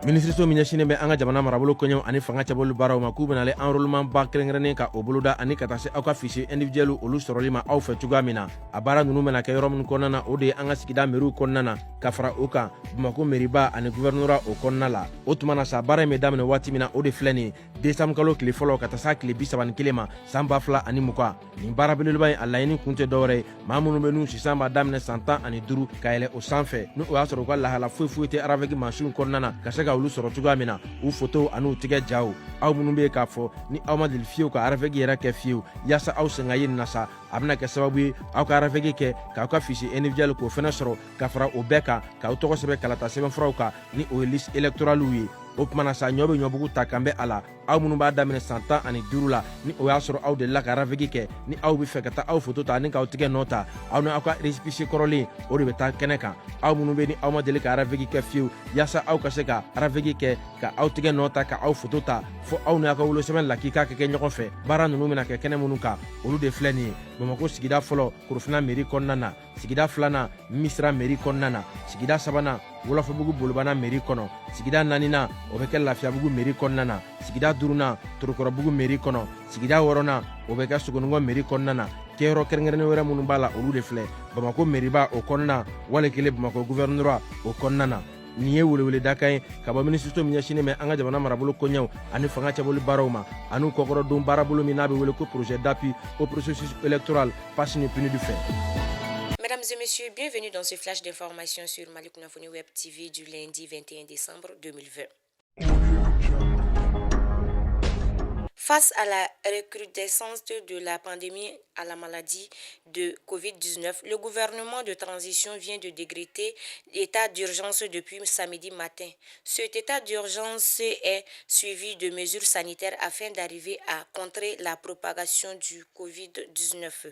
Ministre miɲɛsinen bɛ an ka jamana marabolo kɔɲɛw ani fanga cɛbɔli baaraw ma k'u bɛnale enrôlement ba kɛrɛnkɛrɛnnen ka o boloda ani ka taa se aw ka fichier individuel olu sɔrɔli ma aw fɛ cogoya min na. A baara ninnu bɛna kɛ yɔrɔ minnu kɔnɔna na o de ye an ka sigida mairie kɔnɔna na ka fara o kan Bamako mairiba ani gouvernorat o kɔnɔna la. O tuma na sa baara in bɛ daminɛ waati min na o de filɛ nin ye décembre kalo tile fɔlɔ ka taa se tile 31 ma san 2020. Nin baara belebeleba in a laɲini kun tɛ dɔwɛrɛ ye maa minnu bɛ n'u sisan b'a daminɛ san 15 ka yɛlɛ o sanfɛ ni o y'a sɔrɔ u ka lahala foyi tɛ aravɛki mansiw kɔnɔna na ka se ka olu sɔrɔ cogoya min na u photo ani u tigɛ jaw aw minnu bɛ k'a fɔ ni aw ma deli fiyewu ka aravɛki yɛrɛ kɛ fiyewu yaasa aw sen ka ye nin na sa a bɛna kɛ sababu ye aw ka aravɛki kɛ k'aw ka fichier individuel k'o fɛnɛ sɔrɔ ka fara o bɛɛ kan k'aw tɔgɔ sɛbɛn kalata sɛbɛnfuraw kan ni o ye liste électorale ye. O tuma na sa ɲɔ bɛ ɲɔbugu ta kan bɛ a la aw minnu b'a daminɛ san 15 la ni o y'a sɔrɔ aw delila ka aravɛki kɛ ni aw bɛ fɛ ka taa aw photo ta ani k'aw tigɛ nɔ ta aw ni aw ka récépissé kɔrɔlen o de bɛ taa kɛnɛ kan aw minnu bɛ ni aw ma deli ka aravɛki kɛ fiyewu yaasa aw ka se ka aravɛki kɛ ka aw tigɛ nɔ ta ka aw photo ta fo aw ni aw ka wolosɛbɛn lakika ka kɛ ɲɔgɔn fɛ baara ninnu bɛna kɛ kɛnɛ minnu kan olu de filɛ nin ye Bamako sigida fɔlɔ Korofina mairie kɔnɔna na sigida filanan Misira mairie kɔnɔna na sigida sabanan Wolofabugu Bolobana mairie kɔnɔ sigida naaninan o bɛ kɛ Lafiyabugu mairie kɔnɔna na sigida duurunan Torokɔrɔbugu mairie kɔnɔ sigida wɔɔrɔnan o bɛ kɛ Sogonikɔ mairie kɔnɔna na kɛyɔrɔ kɛrɛnkɛrɛnnen wɛrɛ minnu b'a la olu de filɛ Bamako mairiba o kɔnɔna wali kelen Bamako gouvernorat o kɔnɔna na. Nin ye weleweleda kan ye ka bɔ minisiriso min ɲɛsinen bɛ an ka jamana marabolo koɲɛw ani fanga cɛbɔli baaraw ma ani kɔkɔrɔdon baarabolo min n'a bɛ wele ko projet d'appui au processus électoral passe ni PNUD fɛ. Mesdames et messieurs, bienvenue dans ce flash d'information sur Mali Kunafoni Web TV du lundi 21 décembre 2020. Face à la recrudescence de la pandémie à la maladie de COVID-19, le gouvernement de transition vient de décréter l'état d'urgence depuis samedi matin. Cet état d'urgence est suivi de mesures sanitaires afin d'arriver à contrer la propagation du COVID-19.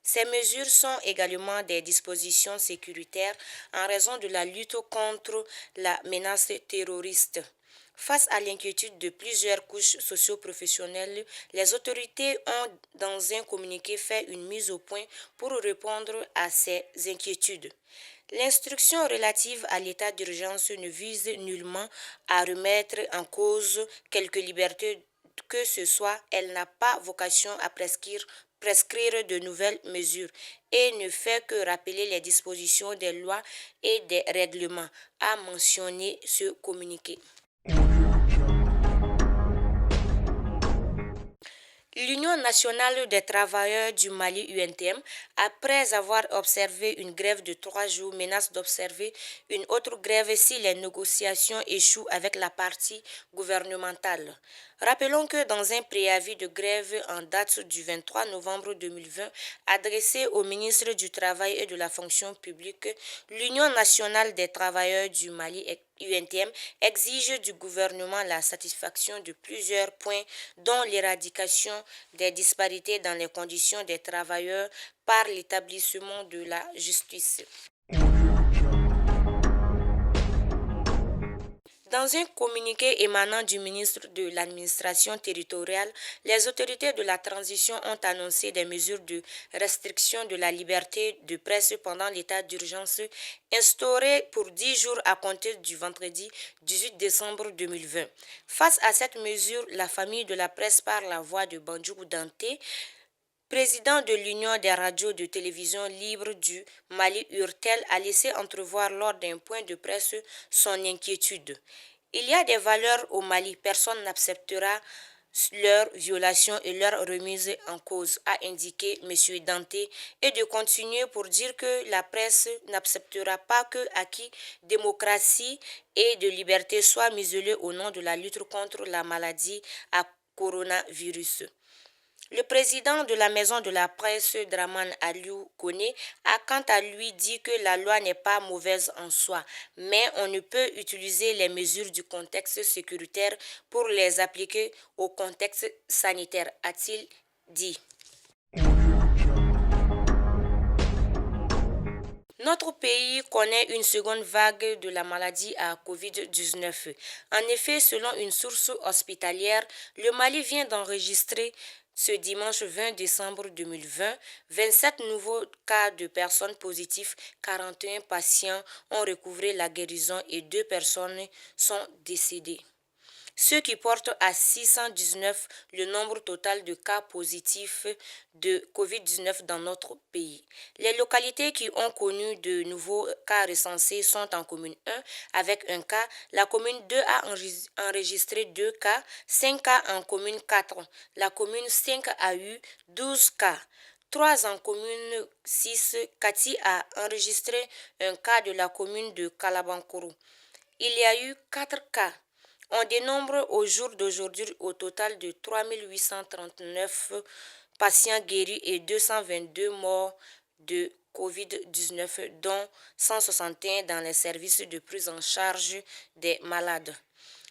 Ces mesures sont également des dispositions sécuritaires en raison de la lutte contre la menace terroriste. Face à l'inquiétude de plusieurs couches socio-professionnelles, les autorités ont, dans un communiqué, fait une mise au point pour répondre à ces inquiétudes. L'instruction relative à l'état d'urgence ne vise nullement à remettre en cause quelque liberté que ce soit. Elle n'a pas vocation à prescrire de nouvelles mesures et ne fait que rappeler les dispositions des lois et des règlements, a mentionné ce communiqué. L'Union nationale des travailleurs du Mali UNTM, après avoir observé une grève de 3 jours, menace d'observer une autre grève si les négociations échouent avec la partie gouvernementale. Rappelons que dans un préavis de grève en date du 23 novembre 2020, adressé au ministre du Travail et de la Fonction publique, l'Union nationale des travailleurs du Mali UNTM exige du gouvernement la satisfaction de plusieurs points, dont l'éradication des disparités dans les conditions des travailleurs par l'établissement de la justice. Dans un communiqué émanant du ministre de l'administration territoriale, les autorités de la transition ont annoncé des mesures de restriction de la liberté de presse pendant l'état d'urgence instauré pour 10 jours à compter du vendredi 18 décembre 2020. Face à cette mesure, la famille de la presse par la voix de Bandjougou Danté, président de l'Union des radios de télévision libres du Mali URTEL, a laissé entrevoir lors d'un point de presse son inquiétude. Il y a des valeurs au Mali, personne n'acceptera leur violation et leur remise en cause, a indiqué M. Danté, et de continuer pour dire que la presse n'acceptera pas que acquis démocratie et de liberté soient muselés au nom de la lutte contre la maladie à coronavirus. Le président de la maison de la presse, Draman Aliou Koné, a quant à lui dit que la loi n'est pas mauvaise en soi, mais on ne peut utiliser les mesures du contexte sécuritaire pour les appliquer au contexte sanitaire, a-t-il dit. Notre pays connaît une seconde vague de la maladie à Covid-19. En effet, selon une source hospitalière, le Mali vient d'enregistrer Ce dimanche 20 décembre 2020, 27 nouveaux cas de personnes positives, 41 patients ont recouvré la guérison et 2 personnes sont décédées. Ce qui porte à 619 le nombre total de cas positifs de COVID-19 dans notre pays. Les localités qui ont connu de nouveaux cas recensés sont en commune 1 avec un cas, la commune 2 a enregistré 2 cas, 5 cas en commune 4, la commune 5 a eu 12 cas. 3 en commune 6, Kati a enregistré un cas de la commune de Kalabankoro. Il y a eu 4 cas. On dénombre au jour d'aujourd'hui au total de 3839 patients guéris et 222 morts de COVID-19, dont 161 dans les services de prise en charge des malades.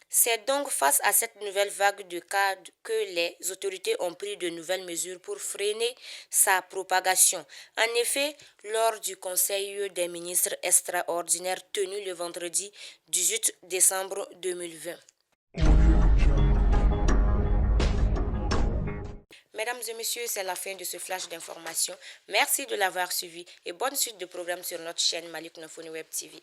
C'est donc face à cette nouvelle vague de cas que les autorités ont pris de nouvelles mesures pour freiner sa propagation. En effet, lors du Conseil des ministres extraordinaire tenu le vendredi 18 décembre 2020. Mesdames et messieurs, c'est la fin de ce flash d'information. Merci de l'avoir suivi et bonne suite de programmes sur notre chaîne Malik Nafoni Web TV.